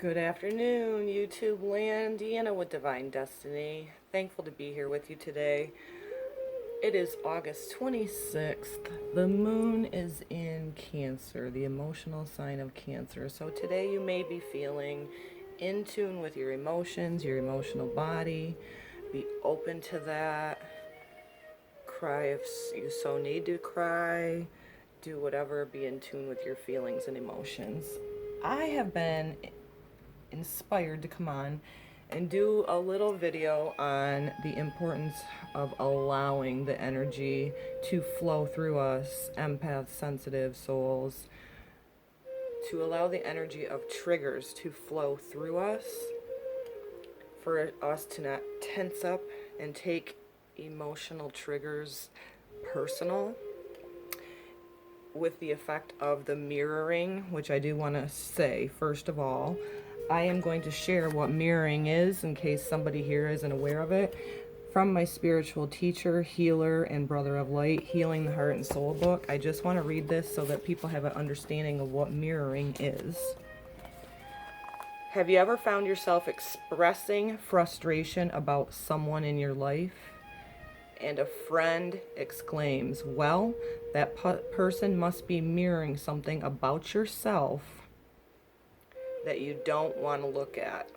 Good afternoon, YouTube land. Deanna with Divine Destiny. Thankful to be here with you today. It is August 26th. The moon is in Cancer, the emotional sign of Cancer. So today you may be feeling in tune with your emotions, your emotional body. Be open to that. Cry if you so need to cry. Do whatever. Be in tune with your feelings and emotions. I have been inspired to come on and do a little video on the importance of allowing the energy to flow through us, empath, sensitive souls, to allow the energy of triggers to flow through us, for us to not tense up and take emotional triggers personal, with the effect of the mirroring, which I do want to say, first of all, I am going to share what mirroring is in case somebody here isn't aware of it, from my spiritual teacher, healer, and brother of light, Healing the Heart and Soul book. I just want to read this so that people have an understanding of what mirroring is. Have you ever found yourself expressing frustration about someone in your life, and a friend exclaims, well, that person must be mirroring something about yourself that you don't want to look at?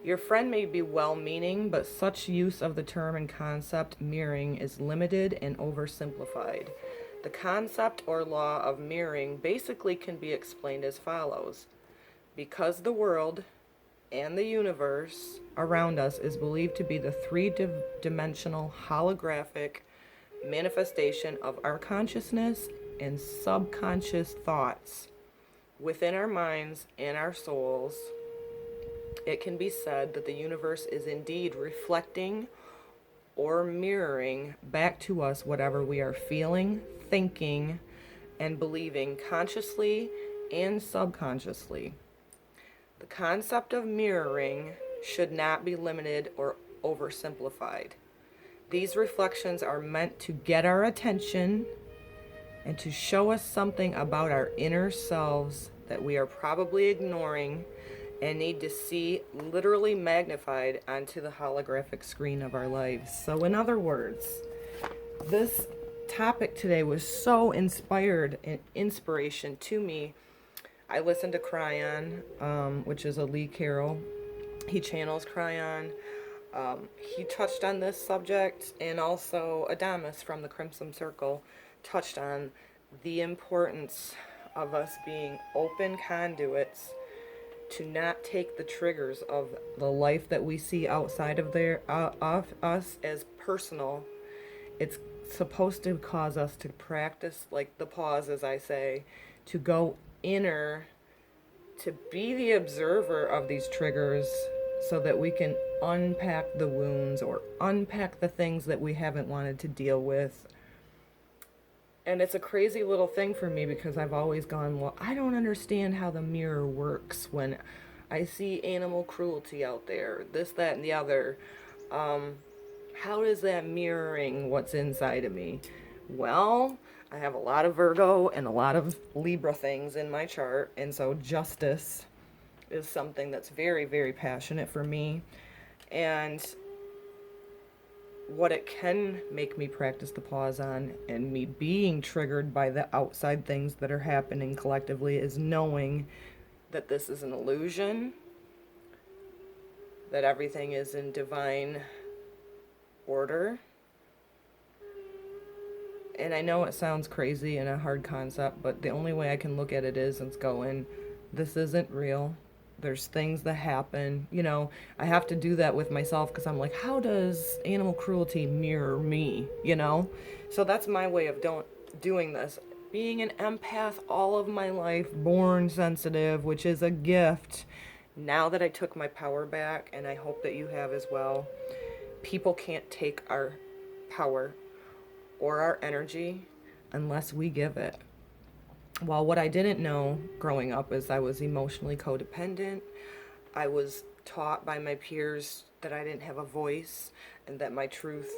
Your friend may be well-meaning, but such use of the term and concept mirroring is limited and oversimplified. The concept or law of mirroring basically can be explained as follows. Because the world and the universe around us is believed to be the three-dimensional holographic manifestation of our consciousness and subconscious thoughts within our minds and our souls, it can be said that the universe is indeed reflecting or mirroring back to us whatever we are feeling, thinking, and believing consciously and subconsciously. The concept of mirroring should not be limited or oversimplified. These reflections are meant to get our attention and to show us something about our inner selves that we are probably ignoring and need to see literally magnified onto the holographic screen of our lives. So in other words, this topic today was so inspired and inspiration to me. I listened to Cryon, which is a Lee Carroll. He channels Cryon. He touched on this subject, and also Adamus from the Crimson Circle touched on the importance of us being open conduits to not take the triggers of the life that we see outside of us as personal. It's supposed to cause us to practice, like the pause, as I say, to go inner, to be the observer of these triggers so that we can unpack the wounds or unpack the things that we haven't wanted to deal with. And it's a crazy little thing for me because I've always gone, well, I don't understand how the mirror works when I see animal cruelty out there, this, that, and the other. How is that mirroring what's inside of me? Well, I have a lot of Virgo and a lot of Libra things in my chart, and so justice is something that's very, very passionate for me. And what it can make me practice the pause on, and me being triggered by the outside things that are happening collectively, is knowing that this is an illusion, that everything is in divine order. And I know it sounds crazy and a hard concept, but the only way I can look at it is it's going, this isn't real. There's things that happen. You know, I have to do that with myself because I'm like, how does animal cruelty mirror me? You know? So that's my way of doing this. Being an empath all of my life, born sensitive, which is a gift. Now that I took my power back, and I hope that you have as well, people can't take our power or our energy unless we give it. Well, what I didn't know growing up is I was emotionally codependent. I was taught by my peers that I didn't have a voice and that my truth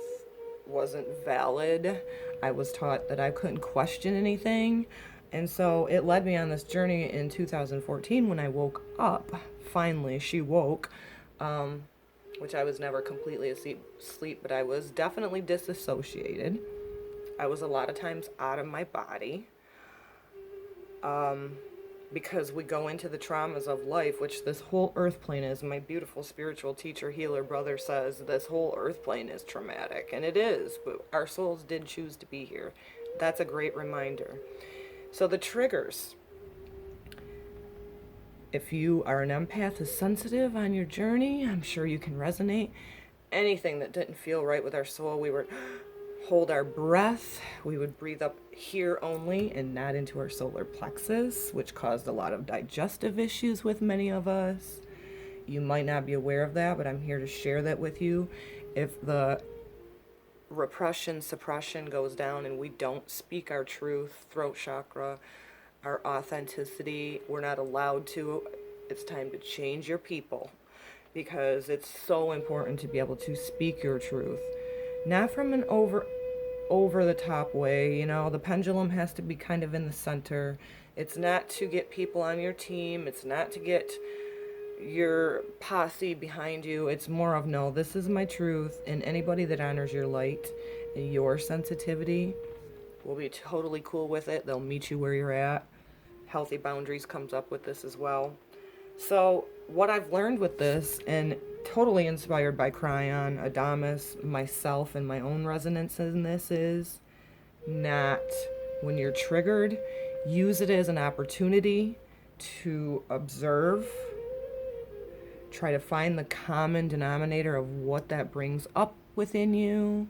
wasn't valid. I was taught that I couldn't question anything. And so it led me on this journey in 2014 when I woke up. Finally, she woke, which I was never completely asleep, but I was definitely disassociated. I was a lot of times out of my body, because we go into the traumas of life, which this whole earth plane is. My beautiful spiritual teacher, healer brother says this whole earth plane is traumatic, and it is, but our souls did choose to be here. That's a great reminder. So the triggers. If you are an empath is sensitive on your journey, I'm sure you can resonate. Anything that didn't feel right with our soul, we would hold our breath. We would breathe up here only and not into our solar plexus, which caused a lot of digestive issues with many of us. You might not be aware of that, but I'm here to share that with you. If the repression, suppression goes down and we don't speak our truth, throat chakra, our authenticity, we're not allowed to, it's time to change your people, because it's so important to be able to speak your truth, not from an over the top way. You know, the pendulum has to be kind of in the center. It's not to get people on your team, it's not to get your posse behind you. It's more of, no, this is my truth, and anybody that honors your light and your sensitivity will be totally cool with it. They'll meet you where you're at. Healthy boundaries comes up with this as well. So what I've learned with this, and totally inspired by Cryon, Adamus, myself, and my own resonance in this, is not, when you're triggered, use it as an opportunity to observe. Try to find the common denominator of what that brings up within you.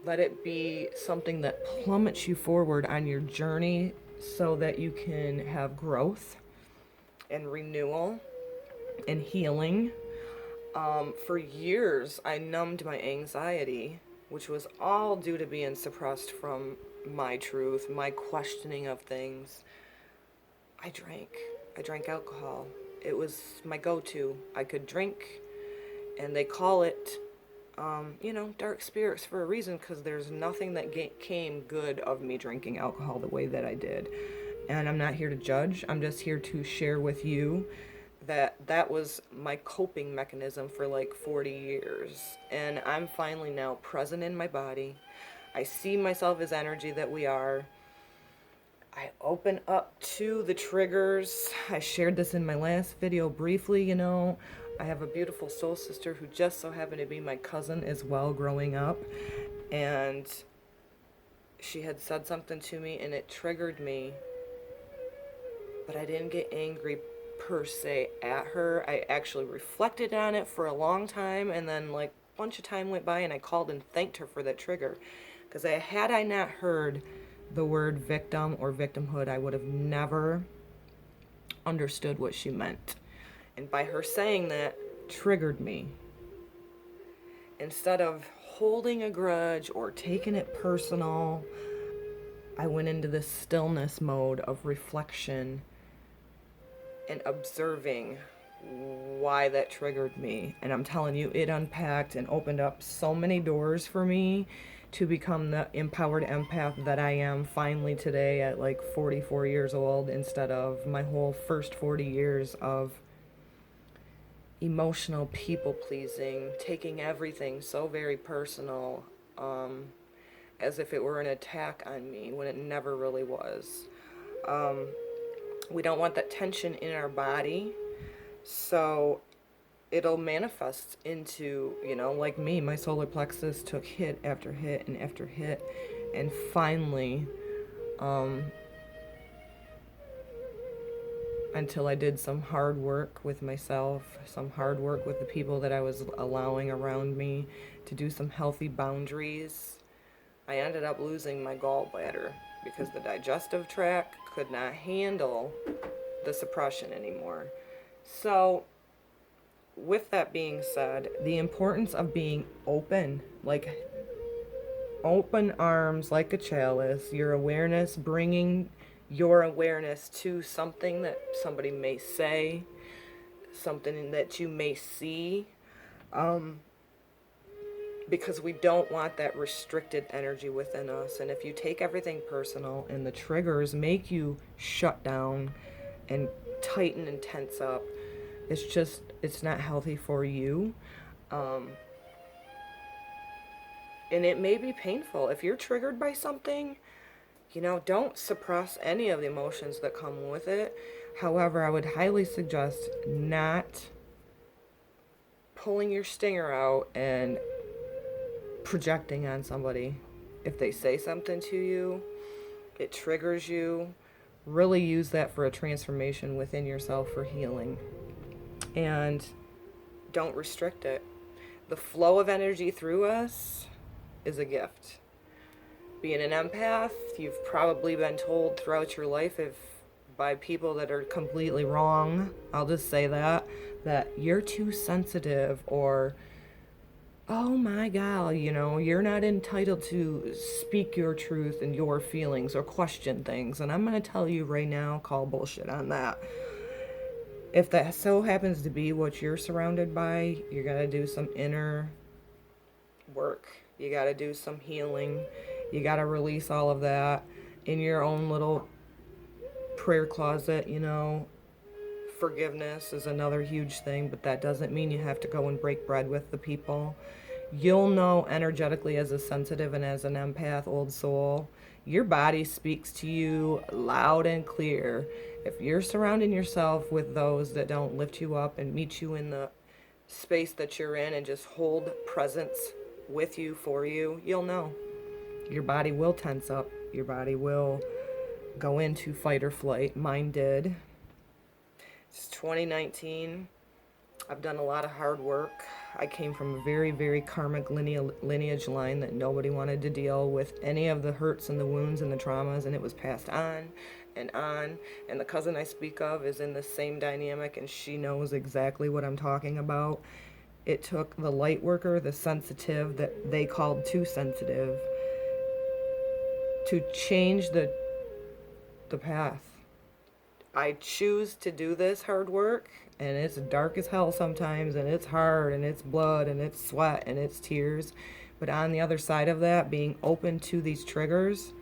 Let it be something that plummets you forward on your journey so that you can have growth and renewal and healing. For years, I numbed my anxiety, which was all due to being suppressed from my truth, my questioning of things. I drank alcohol. It was my go-to. I could drink, and they call it, dark spirits for a reason, because there's nothing that came good of me drinking alcohol the way that I did. And I'm not here to judge. I'm just here to share with you that that was my coping mechanism for like 40 years. And I'm finally now present in my body. I see myself as energy that we are. I open up to the triggers. I shared this in my last video briefly, I have a beautiful soul sister who just so happened to be my cousin as well growing up. And she had said something to me and it triggered me. But I didn't get angry per se at her. I actually reflected on it for a long time, and then like a bunch of time went by and I called and thanked her for that trigger. Because had I not heard the word victim or victimhood, I would have never understood what she meant. And by her saying that, triggered me. Instead of holding a grudge or taking it personal, I went into this stillness mode of reflection and observing why that triggered me. And I'm telling you, it unpacked and opened up so many doors for me to become the empowered empath that I am finally today at like 44 years old, instead of my whole first 40 years of emotional people pleasing, taking everything so very personal, as if it were an attack on me when it never really was. We don't want that tension in our body, so it'll manifest into, like me, my solar plexus took hit after hit and after hit, and finally, until I did some hard work with myself, some hard work with the people that I was allowing around me, to do some healthy boundaries, I ended up losing my gallbladder because the digestive tract could not handle the suppression anymore. So, with that being said, the importance of being open, like open arms like a chalice, your awareness, bringing your awareness to something that somebody may say, something that you may see, because we don't want that restricted energy within us. And if you take everything personal and the triggers make you shut down and tighten and tense up, it's not healthy for you. Um, and it may be painful. If you're triggered by something, don't suppress any of the emotions that come with it. However, I would highly suggest not pulling your stinger out and projecting on somebody. If they say something to you, it triggers you, really use that for a transformation within yourself for healing. And don't restrict it. The flow of energy through us is a gift. Being an empath, you've probably been told throughout your life, if by people that are completely wrong, I'll just say that you're too sensitive, or oh my God, you're not entitled to speak your truth and your feelings or question things. And I'm going to tell you right now, call bullshit on that. If that so happens to be what you're surrounded by, you got to do some inner work. You got to do some healing. You got to release all of that in your own little prayer closet. Forgiveness is another huge thing, but that doesn't mean you have to go and break bread with the people. You'll know energetically, as a sensitive and as an empath, old soul, your body speaks to you loud and clear. If you're surrounding yourself with those that don't lift you up and meet you in the space that you're in and just hold presence with you, for you, you'll know. Your body will tense up. Your body will go into fight or flight. Mine did. It's 2019. I've done a lot of hard work. I came from a very, very karmic lineage line that nobody wanted to deal with any of the hurts and the wounds and the traumas, and it was passed on and on. And the cousin I speak of is in the same dynamic, and she knows exactly what I'm talking about. It took the light worker, the sensitive, that they called too sensitive, to change the path. I choose to do this hard work, and it's dark as hell sometimes, and it's hard, and it's blood, and it's sweat, and it's tears. But on the other side of that, being open to these triggers,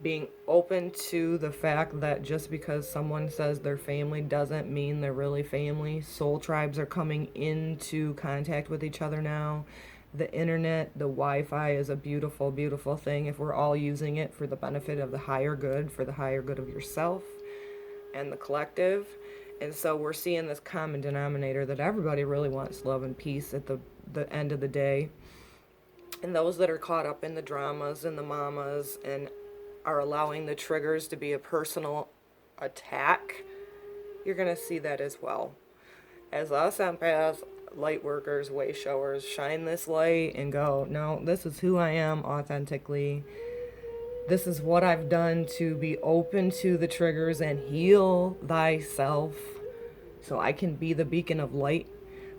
being open to the fact that just because someone says they're family doesn't mean they're really family. Soul tribes are coming into contact with each other now. The internet, the Wi-Fi is a beautiful, beautiful thing if we're all using it for the benefit of the higher good, for the higher good of yourself and the collective. And so we're seeing this common denominator that everybody really wants love and peace at the end of the day. And those that are caught up in the dramas and the mamas and are allowing the triggers to be a personal attack, you're going to see that as well. As us empaths, light workers, way showers, shine this light and go, no, this is who I am authentically. This is what I've done to be open to the triggers and heal thyself so I can be the beacon of light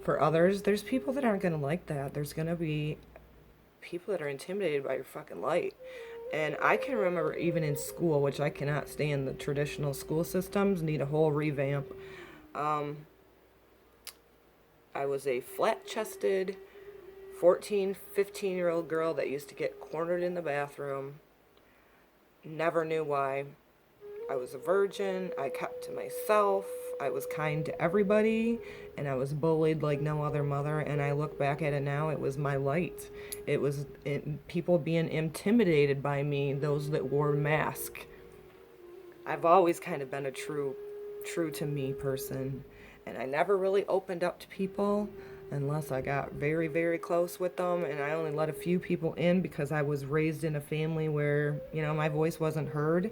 for others. There's people that aren't going to like that. There's going to be people that are intimidated by your fucking light. And I can remember even in school, which I cannot stand, the traditional school systems need a whole revamp. I was a flat-chested 14, 15-year-old girl that used to get cornered in the bathroom. Never knew why. I was a virgin. I kept to myself. I was kind to everybody, and I was bullied like no other mother. And I look back at it now, it was my light. It was people being intimidated by me, those that wore masks. I've always kind of been a true to me person, and I never really opened up to people unless I got very, very close with them. And I only let a few people in because I was raised in a family where, my voice wasn't heard.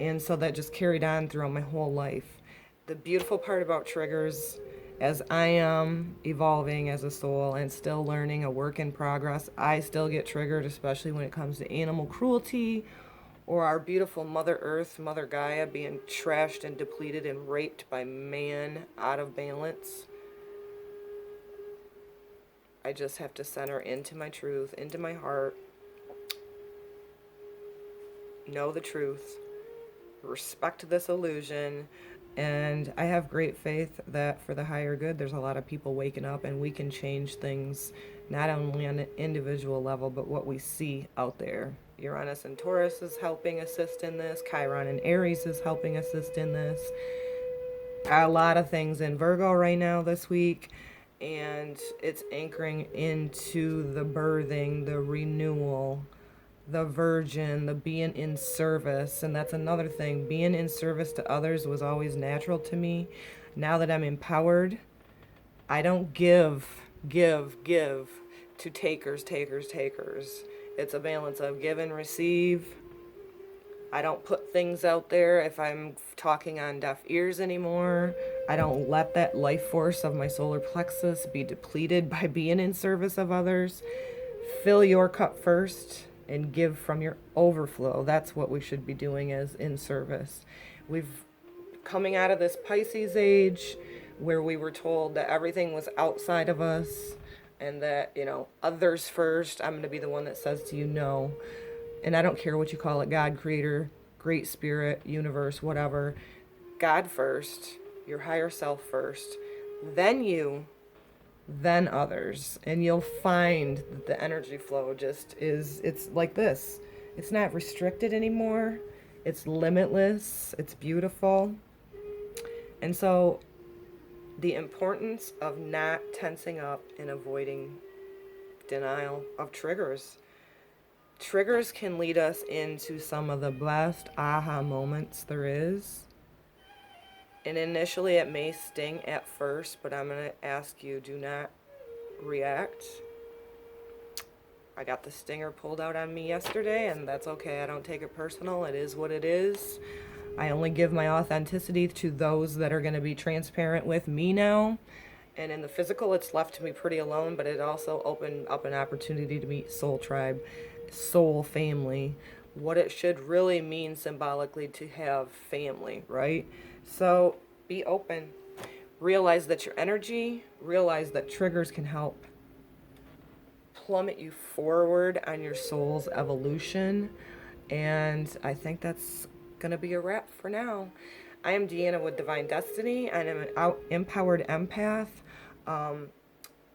And so that just carried on throughout my whole life. The beautiful part about triggers, as I am evolving as a soul and still learning, a work in progress, I still get triggered, especially when it comes to animal cruelty or our beautiful Mother Earth, Mother Gaia, being trashed and depleted and raped by man out of balance. I just have to center into my truth, into my heart, know the truth, respect this illusion, And I have great faith that for the higher good, there's a lot of people waking up and we can change things not only on an individual level, but what we see out there. Uranus and Taurus is helping assist in this. Chiron and Aries is helping assist in this. A lot of things in Virgo right now this week, and it's anchoring into the birthing, the renewal, the virgin, the being in service. And that's another thing. Being in service to others was always natural to me. Now that I'm empowered, I don't give to takers. It's a balance of give and receive. I don't put things out there if I'm talking on deaf ears anymore. I don't let that life force of my solar plexus be depleted by being in service of others. Fill your cup first and give from your overflow. That's what we should be doing as in service. We've coming out of this Pisces age where we were told that everything was outside of us and that, others first. I'm going to be the one that says to you no. And I don't care what you call it, God, creator, great spirit, universe, whatever. God first, your higher self first, then you, then others. And you'll find that the energy flow it's like this. It's not restricted anymore. It's limitless. It's beautiful. And so the importance of not tensing up and avoiding denial of triggers. Triggers can lead us into some of the best aha moments there is. And initially it may sting at first, but I'm going to ask you, do not react. I got the stinger pulled out on me yesterday, and that's okay. I don't take it personal. It is what it is. I only give my authenticity to those that are going to be transparent with me now. And in the physical, it's left me pretty alone, but it also opened up an opportunity to meet soul tribe, soul family, what it should really mean symbolically to have family, right? So be open. Realize that your energy, realize that triggers can help plummet you forward on your soul's evolution. And I think that's going to be a wrap for now. I am Deanna with Divine Destiny. I am an empowered empath.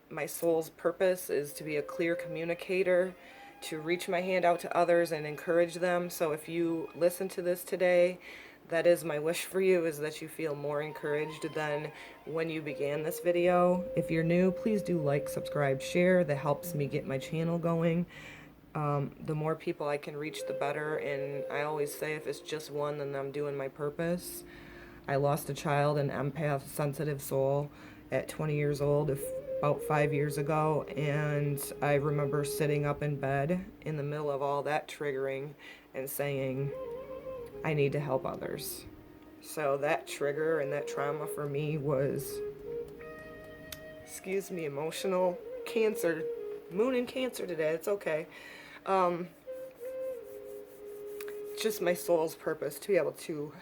My soul's purpose is to be a clear communicator, to reach my hand out to others and encourage them. So if you listen to this today, that is my wish for you, is that you feel more encouraged than when you began this video. If you're new, please do like, subscribe, share. That helps me get my channel going. The more people I can reach, the better. And I always say if it's just one, then I'm doing my purpose. I lost a child, an empath, sensitive soul, at 20 years old, about 5 years ago. And I remember sitting up in bed in the middle of all that triggering and saying, I need to help others. So that trigger and that trauma for me was, emotional. Cancer. Moon in Cancer today. It's okay. Just my soul's purpose to be able to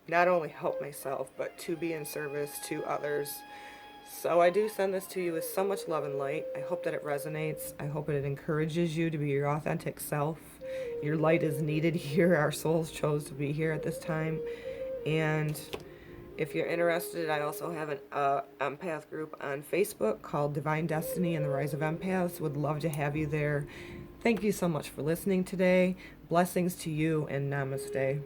not only help myself, but to be in service to others. So I do send this to you with so much love and light. I hope that it resonates. I hope that it encourages you to be your authentic self. Your light is needed here. Our souls chose to be here at this time. And if you're interested, I also have an empath group on Facebook called Divine Destiny and the Rise of Empaths. Would love to have you there. Thank you so much for listening today. Blessings to you and namaste.